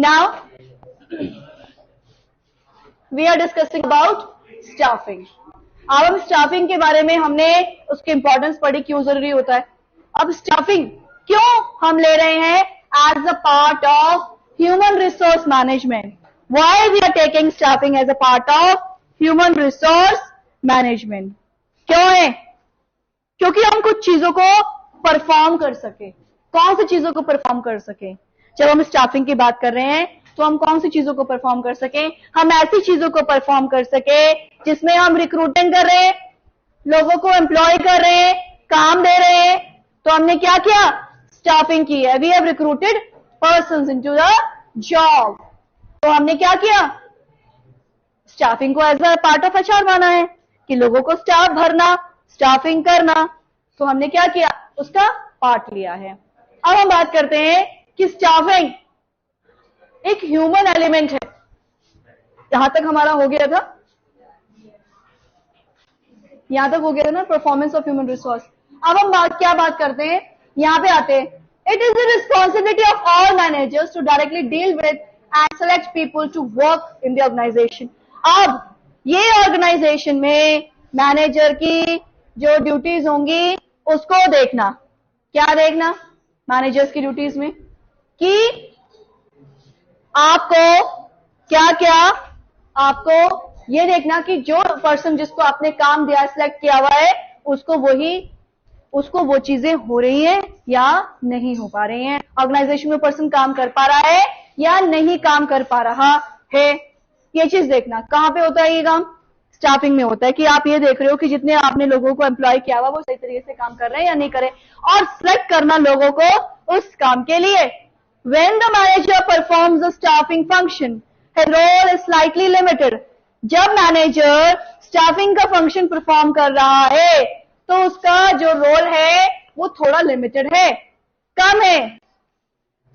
Now we are discussing about staffing. अब हम staffing के बारे में हमने उसकी इंपॉर्टेंस पढ़ी, क्यों जरूरी होता है। अब स्टाफिंग क्यों हम ले रहे हैं as a part of human resource management. Why we are taking staffing as a part of human resource management. क्यों है? क्योंकि हम कुछ चीजों को परफॉर्म कर सके। कौन सी चीजों को परफॉर्म कर सके? जब हम स्टाफिंग की बात कर रहे हैं तो हम कौन सी चीजों को परफॉर्म कर सके? हम ऐसी चीजों को परफॉर्म कर सके जिसमें हम रिक्रूटमेंट कर रहे हैं, लोगों को एम्प्लॉय कर रहे हैं, काम दे रहे हैं। तो हमने क्या किया? स्टाफिंग की है। We have recruited persons into the job. तो हमने क्या किया? स्टाफिंग को as a part of HR माना है कि लोगों को स्टाफ भरना, स्टाफिंग करना। तो हमने क्या किया? उसका पार्ट लिया है। अब हम बात करते हैं कि स्टाफिंग एक ह्यूमन एलिमेंट है। यहां तक हमारा हो गया था, यहां तक हो गया था ना, परफॉर्मेंस ऑफ ह्यूमन रिसोर्स। अब हम क्या बात करते हैं, यहां पे आते हैं। It is the responsibility of all managers to directly deal with and select people to work in the organisation. अब ये ऑर्गेनाइजेशन में मैनेजर की जो ड्यूटीज होंगी उसको देखना। क्या देखना मैनेजर्स की ड्यूटीज में? कि आपको आपको ये देखना कि जो पर्सन जिसको आपने काम दिया, सिलेक्ट किया हुआ है, उसको वो चीजें हो रही हैं या नहीं हो पा रही हैं। ऑर्गेनाइजेशन में पर्सन काम कर पा रहा है या नहीं काम कर पा रहा है, ये चीज देखना। कहां पे होता है ये काम? स्टाफिंग में होता है कि आप ये देख रहे हो कि जितने आपने लोगों को एम्प्लॉय किया हुआ वो सही तरीके से काम कर रहे हैं या नहीं कर रहे, और सिलेक्ट करना लोगों को उस काम के लिए। When the manager performs the staffing function, his role is slightly limited. जब मैनेजर स्टाफिंग का फंक्शन परफॉर्म कर रहा है तो उसका जो रोल है वो थोड़ा लिमिटेड है, कम है।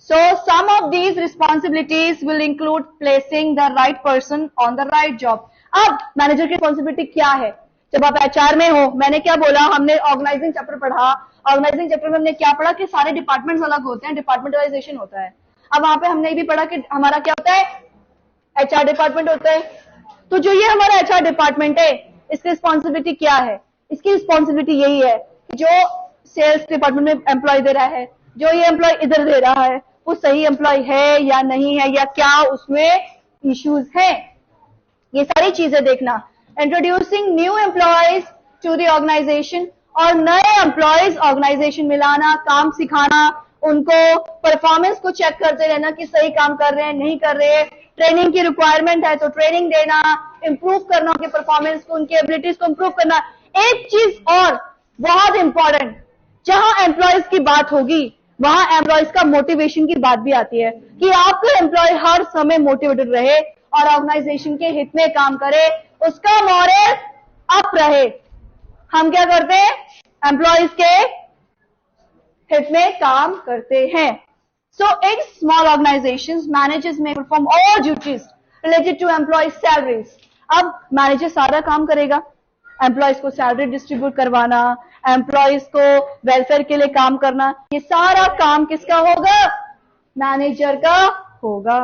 So some of these responsibilities will include placing the right person on the right job. अब मैनेजर की रिस्पॉन्सिबिलिटी क्या है? जब आप एचआर में हो, मैंने क्या बोला, हमने ऑर्गेनाइजिंग चैप्टर पढ़ा। ऑर्गेनाइजिंग चैप्टर में हमने क्या पढ़ा कि सारे डिपार्टमेंट्स अलग होते हैं, डिपार्टमेंटलाइजेशन होता है। अब वहां पे हमने ये भी पढ़ा कि हमारा क्या होता है? एचआर डिपार्टमेंट होता है। तो जो ये हमारा एचआर डिपार्टमेंट है, इसकी रिस्पॉन्सिबिलिटी क्या है? इसकी रिस्पॉन्सिबिलिटी यही है कि जो सेल्स डिपार्टमेंट में एम्प्लॉय दे रहा है, जो ये एम्प्लॉय इधर दे रहा है, वो सही एम्प्लॉय है या नहीं है, या क्या उसमें इश्यूज है, ये सारी चीजें देखना। Introducing new employees to the organisation, और नए एम्प्लॉयज ऑर्गेनाइजेशन में लाना, काम सिखाना, उनको परफॉर्मेंस को चेक करते रहना कि सही काम कर रहे हैं नहीं कर रहे हैं। ट्रेनिंग की रिक्वायरमेंट है तो ट्रेनिंग देना, इंप्रूव करना उनके परफॉर्मेंस को, उनकी एबिलिटीज को इंप्रूव करना। एक चीज और बहुत इंपॉर्टेंट, जहां एम्प्लॉयज की बात होगी वहां एम्प्लॉयज का मोटिवेशन की बात भी आती है कि आपका एम्प्लॉय हर समय मोटिवेटेड रहे और ऑर्गेनाइजेशन के हित में काम करे, उसका मॉरल अप रहे। हम क्या करते हैं? एम्प्लॉयज के हित में काम करते हैं। So in small organizations, managers may perform all duties related to employee salaries. अब मैनेजर सारा काम करेगा, एम्प्लॉयज को सैलरी डिस्ट्रीब्यूट करवाना, एम्प्लॉयज को वेलफेयर के लिए काम करना, ये सारा काम किसका होगा? मैनेजर का होगा।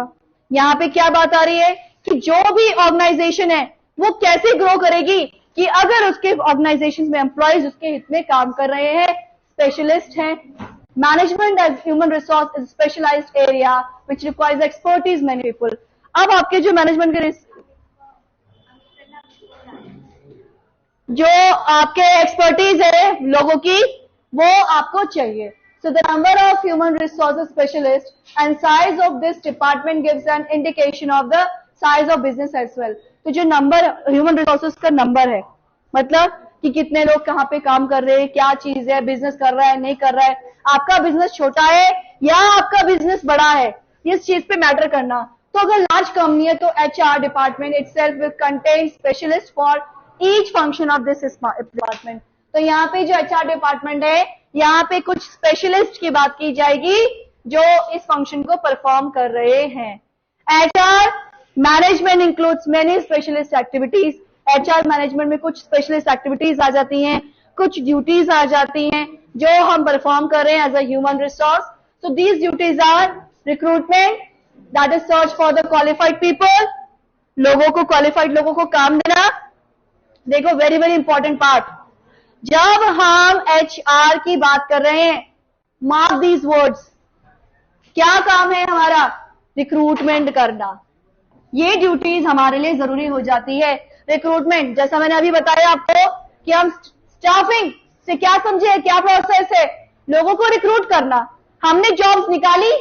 यहाँ पे क्या बात आ रही है कि जो भी ऑर्गेनाइजेशन है वो कैसे ग्रो करेगी कि अगर उसके ऑर्गेनाइजेशन में एम्प्लॉयज उसके हित में काम कर रहे हैं, स्पेशलिस्ट हैं। Management as human resource is specialised area which requires expertise many people. अब आपके जो मैनेजमेंट के जो आपके एक्सपर्टीज है लोगों की, वो आपको चाहिए। So the number of human resources specialists and size of this department gives an indication of the size of business as well. तो जो नंबर ह्यूमन रिसोर्सेज का नंबर है, मतलब कि कितने लोग कहाँ पे काम कर रहे हैं, क्या चीज है, बिजनेस कर रहा है नहीं कर रहा है, आपका बिजनेस छोटा है या आपका बिजनेस बड़ा है, इस चीज पे मैटर करना। तो अगर लार्ज कंपनी है तो HR department itself will contain specialist for each function of this department. तो यहाँ पे जो एचआर डिपार्टमेंट है, यहाँ पे कुछ स्पेशलिस्ट की बात की जाएगी जो इस फंक्शन को परफॉर्म कर रहे हैं। HR management includes many specialist activities. HR management में कुछ स्पेशलिस्ट एक्टिविटीज आ जाती हैं, कुछ ड्यूटीज आ जाती हैं जो हम परफॉर्म कर रहे हैं as a human resource. So these duties are recruitment, that is search for the qualified people, लोगों को, क्वालिफाइड लोगों को काम देना। देखो वेरी वेरी इंपॉर्टेंट पार्ट, जब हम HR की बात कर रहे हैं, मार्क दीज वर्ड्स, क्या काम है हमारा? रिक्रूटमेंट करना। ये ड्यूटीज हमारे लिए जरूरी हो जाती है। रिक्रूटमेंट, जैसा मैंने अभी बताया आपको कि हम स्टाफिंग से क्या समझे, क्या प्रोसेस है, लोगों को रिक्रूट करना। हमने जॉब्स निकाली,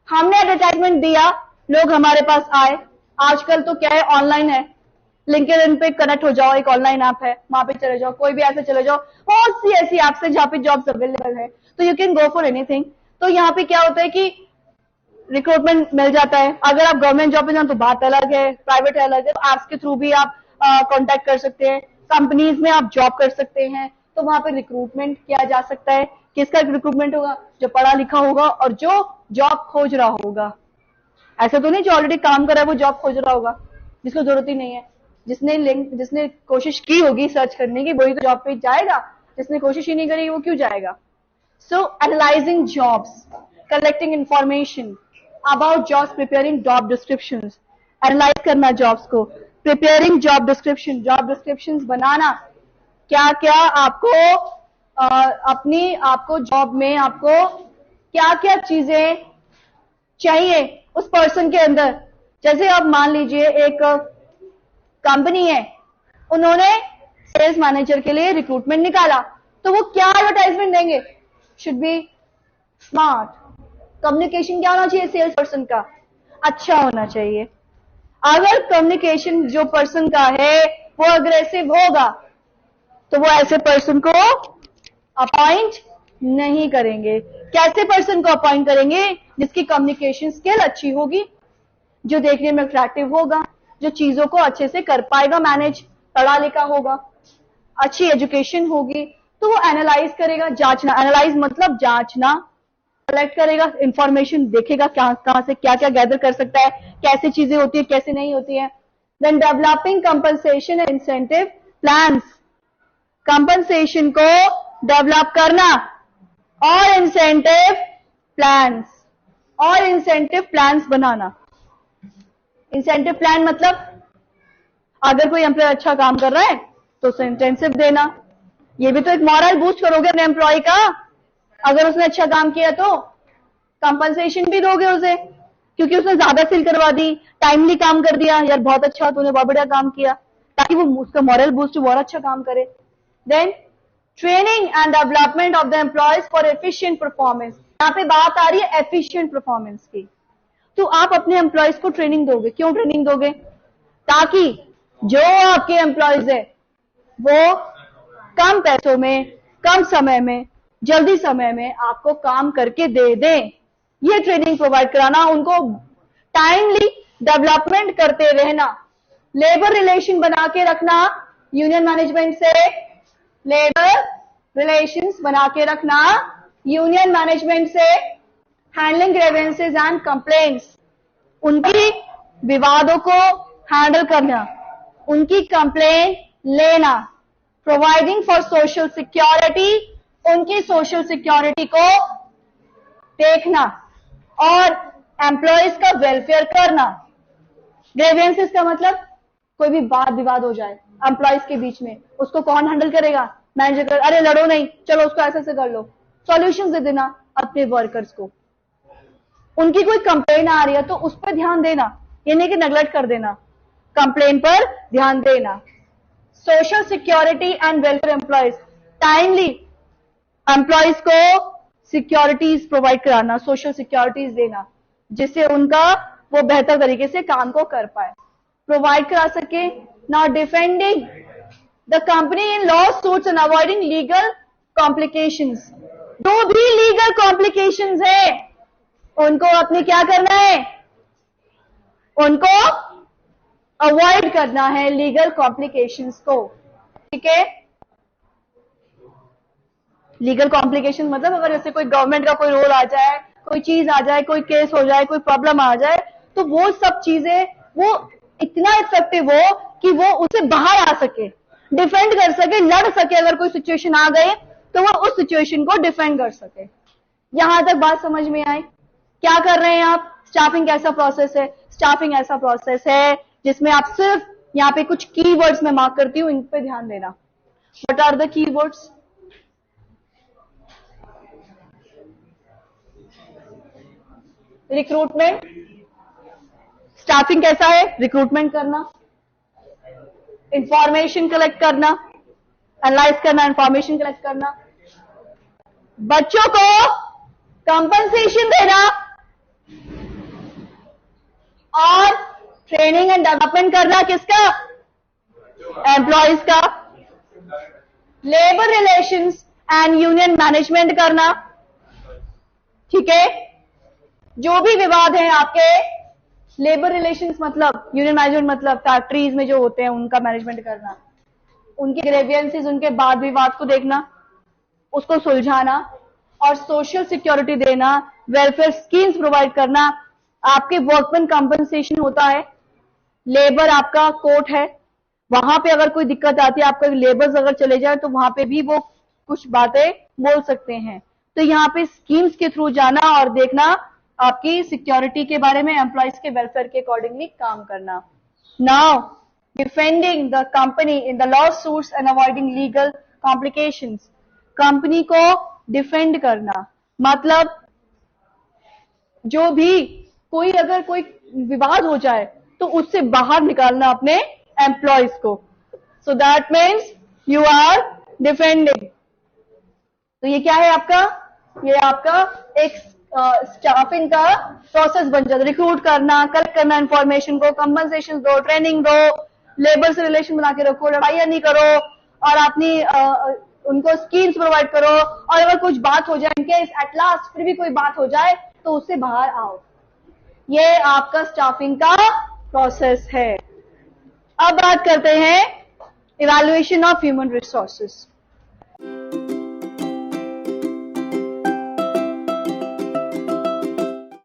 हमने एडवर्टाइजमेंट दिया, लोग हमारे पास आए। आजकल तो क्या है, ऑनलाइन है, लिंक्डइन पे कनेक्ट हो जाओ, एक ऑनलाइन ऐप है, वहां पे चले जाओ, कोई भी ऐसे चले जाओ, बहुत सी ऐसी ऐप्स है जहां पे जॉब्स अवेलेबल है, तो you can go for anything. तो यहाँ पे क्या होता है कि रिक्रूटमेंट मिल जाता है। अगर आप गवर्नमेंट जॉब पे जाओ तो बात अलग है, प्राइवेट अलग है, तो ऐप्स के थ्रू भी आप कांटेक्ट कर सकते हैं, कंपनीज में आप जॉब कर सकते हैं, तो वहां पे रिक्रूटमेंट किया जा सकता है। किसका रिक्रूटमेंट होगा? जो पढ़ा लिखा होगा और जो जॉब खोज रहा होगा। ऐसा तो नहीं जो ऑलरेडी काम कर रहा है वो जॉब खोज रहा होगा, जिसको जरूरत ही नहीं है। जिसने कोशिश की होगी सर्च करने की, वही तो जॉब पे जाएगा, जिसने कोशिश ही नहीं करी वो क्यों जाएगा? So analysing jobs, collecting information about jobs, preparing job descriptions, analyse करना जॉब्स को, preparing job description, job descriptions बनाना। क्या क्या आपको जॉब में आपको क्या क्या चीजें चाहिए उस पर्सन के अंदर। जैसे आप मान लीजिए एक कंपनी है, उन्होंने सेल्स मैनेजर के लिए रिक्रूटमेंट निकाला, तो वो क्या एडवर्टाइजमेंट देंगे? Should be smart. कम्युनिकेशन क्या होना चाहिए सेल्स पर्सन का? अच्छा होना चाहिए। अगर कम्युनिकेशन जो पर्सन का है वो अग्रेसिव होगा तो वो ऐसे पर्सन को अपॉइंट नहीं करेंगे। कैसे पर्सन को अपॉइंट करेंगे? जिसकी कम्युनिकेशन स्किल अच्छी होगी, जो देखने में अट्रैक्टिव होगा, जो चीजों को अच्छे से कर पाएगा मैनेज, पढ़ा लिखा होगा, अच्छी एजुकेशन होगी, तो वो एनालाइज करेगा, जांचना। एनालाइज मतलब जांचना, कलेक्ट करेगा इंफॉर्मेशन, देखेगा कहां से क्या क्या गैदर कर सकता है, कैसे चीजें होती है, कैसे नहीं होती है। Then developing compensation and incentive plans, compensation को डेवलप करना और इंसेंटिव प्लान्स बनाना। इंसेंटिव प्लान मतलब अगर कोई एम्प्लॉय अच्छा काम कर रहा है तो उसे इंसेंटिव देना। ये भी तो एक मॉरल बूस्ट करोगे अपने एम्प्लॉय का। अगर उसने अच्छा काम किया तो कंपनसेशन भी दोगे उसे, क्योंकि उसने ज्यादा सेल करवा दी, टाइमली काम कर दिया, यार बहुत अच्छा, तूने बहुत बढ़िया काम किया, ताकि वो उसका मॉरल बूस्ट और अच्छा काम करे। Then training and development of the employees for efficient performance. यहाँ पे बात आ रही है एफिशिएंट परफॉर्मेंस की। तो आप अपने एम्प्लॉयज को ट्रेनिंग दोगे। क्यों ट्रेनिंग दोगे? ताकि जो आपके एम्प्लॉयज है वो कम पैसों में, कम समय में, जल्दी समय में आपको काम करके दे दें। ये ट्रेनिंग प्रोवाइड कराना, उनको टाइमली डेवलपमेंट करते रहना, लेबर रिलेशन बना के रखना, यूनियन मैनेजमेंट से लेबर रिलेशंस बना के रखना, यूनियन मैनेजमेंट से हैंडलिंग ग्रीवेंसेस एंड कंप्लेंट्स, उनकी विवादों को हैंडल करना, उनकी कंप्लेन लेना, प्रोवाइडिंग फॉर सोशल सिक्योरिटी, उनकी सोशल सिक्योरिटी को देखना और एम्प्लॉयज का वेलफेयर करना। ग्रीवेंसेस का मतलब कोई भी वाद विवाद हो जाए एम्प्लॉयज के बीच में, उसको कौन हैंडल करेगा? मैनेजर कर, अरे लड़ो नहीं, चलो उसको ऐसे ऐसे कर लो, सॉल्यूशंस दे देना अपने वर्कर्स को। उनकी कोई कंप्लेन आ रही है तो उस पर ध्यान देना, ये नहीं कि नेग्लेक्ट कर देना, कंप्लेन पर ध्यान देना। Social security and welfare employees, timely employees को सिक्योरिटीज प्रोवाइड कराना, सोशल सिक्योरिटीज देना, जिससे उनका वो बेहतर तरीके से काम को कर पाए, प्रोवाइड करा सके। Now defending the company in law suits and avoiding legal complications. जो भी लीगल कॉम्प्लिकेशंस है उनको अपने क्या करना है? उनको अवॉइड करना है, लीगल कॉम्प्लिकेशंस को। ठीक है, लीगल कॉम्प्लिकेशन मतलब अगर जैसे कोई गवर्नमेंट का कोई रोल आ जाए, कोई चीज आ जाए, कोई केस हो जाए, कोई प्रॉब्लम आ जाए, तो वो सब चीजें वो इतना इफेक्टिव हो कि वो उससे बाहर आ सके, डिफेंड कर सके, लड़ सके। अगर कोई सिचुएशन आ गई तो वो उस सिचुएशन को डिफेंड कर सके। यहां तक बात समझ में आई? क्या कर रहे हैं आप? स्टाफिंग कैसा प्रोसेस है? स्टाफिंग ऐसा प्रोसेस है जिसमें आप सिर्फ यहाँ पे कुछ कीवर्ड्स में मार्क करती हूं, इन पे ध्यान देना। What are the keywords? Recruitment. Staffing कैसा है? रिक्रूटमेंट करना, इंफॉर्मेशन कलेक्ट करना, एनालाइज करना, इंफॉर्मेशन कलेक्ट करना, बच्चों को कंपनसेशन देना और ट्रेनिंग एंड डेवलपमेंट करना। किसका? एम्प्लॉयज का। Labour relations and union management करना। ठीक है, जो भी विवाद है आपके, लेबर रिलेशंस मतलब यूनियन मैनेजमेंट मतलब फैक्ट्रीज में जो होते हैं उनका मैनेजमेंट करना, उनके ग्रेवियंसेस, उनके बाद विवाद को देखना, उसको सुलझाना और सोशल सिक्योरिटी देना, वेलफेयर स्कीम्स प्रोवाइड करना। आपके वर्कमैन कंपनसेशन होता है, लेबर आपका कोर्ट है, वहां पे अगर कोई दिक्कत आती है, आपका लेबर्स अगर चले जाए तो वहां पे भी वो कुछ बातें बोल सकते हैं। तो यहाँ पे स्कीम्स के थ्रू जाना और देखना आपकी सिक्योरिटी के बारे में, एम्प्लॉयज के वेलफेयर के अकॉर्डिंगली काम करना। Now defending the company in the law suits and avoiding legal complications. Company को डिफेंड करना मतलब जो भी अगर कोई विवाद हो जाए तो उससे बाहर निकालना अपने एम्प्लॉयज को। So that means you are defending. तो ये क्या है आपका? ये आपका एक स्टाफिंग का प्रोसेस बन जाता है। रिक्रूट करना, कलेक्ट करना इंफॉर्मेशन को, कंपनसेशन दो, ट्रेनिंग दो, लेबर से रिलेशन बना के रखो, लड़ाइयां नहीं करो और अपनी उनको स्कीम्स प्रोवाइड करो। और अगर कुछ बात हो जाए, इनकेस एट लास्ट फिर भी कोई बात हो जाए तो उससे बाहर आओ। ये आपका स्टाफिंग का प्रोसेस है। अब बात करते हैं इवैल्यूएशन ऑफ ह्यूमन रिसोर्सेस।